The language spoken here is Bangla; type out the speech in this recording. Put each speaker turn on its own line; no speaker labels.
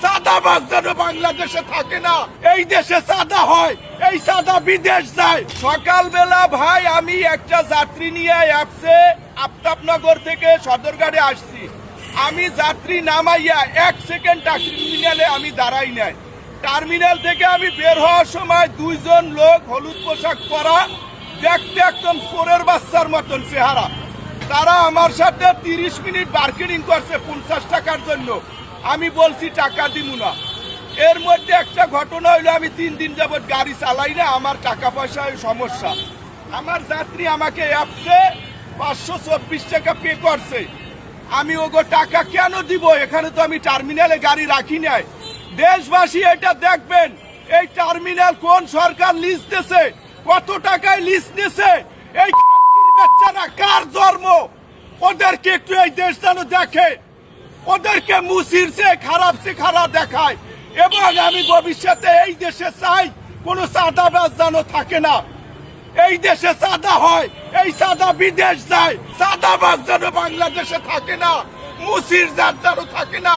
চাঁদাবাজ যেন বাংলাদেশে থাকে না। এই দেশে চাঁদা হয়, এই চাঁদা বিদেশ যায়। সকালবেলা ভাই আমি একটা যাত্রী নিয়ে অ্যাপসে আফতাবনগর থেকে সদরঘাটে আসছি। আমি যাত্রী নামাইয়া 1 সেকেন্ড টার্মিনালে আমি দাঁড়াই নাই। টার্মিনাল থেকে আমি বের হওয়ার সময় 2 জন লোক হলুদ পোশাক পরা, দেখতে একদম চোরের বাচ্চার মতন চেহারা। তারা আমার সাথে 30 মিনিট বার্গেনিং করছে 50 টাকার জন্য। আমি বলছি টাকা দিব না। এর মধ্যে একটা ঘটনা হইলো, আমি 3 দিন যাবত গাড়ি চালাই না, আমার টাকা পয়সার সমস্যা। আমার যাত্রী আমাকে অ্যাপসে 524 টাকা পে করছে। আমি ওগো টাকা কেন দিব? এখানে তো আমি টার্মিনালে গাড়ি রাখি নাই। দেশবাসী এটা দেখবেন, এই টার্মিনাল কোন সরকার লিজ দিয়েছে, কত টাকায় লিজ নিয়েছে, এই খানকির বাচ্চারা কার জন্ম, ওদেরকে একটু এই দেশ যেন দেখে, ওদেরকে মুসির সে খারাপ দেখায়। এবং আমি ভবিষ্যতে এই দেশে চাই কোন চাঁদাবাজ যেন থাকে না। এই দেশে চাঁদা হয়, এই চাঁদা বিদেশ যায়। চাঁদাবাজ যেন বাংলাদেশে থাকে না, মুসির যেন থাকে না।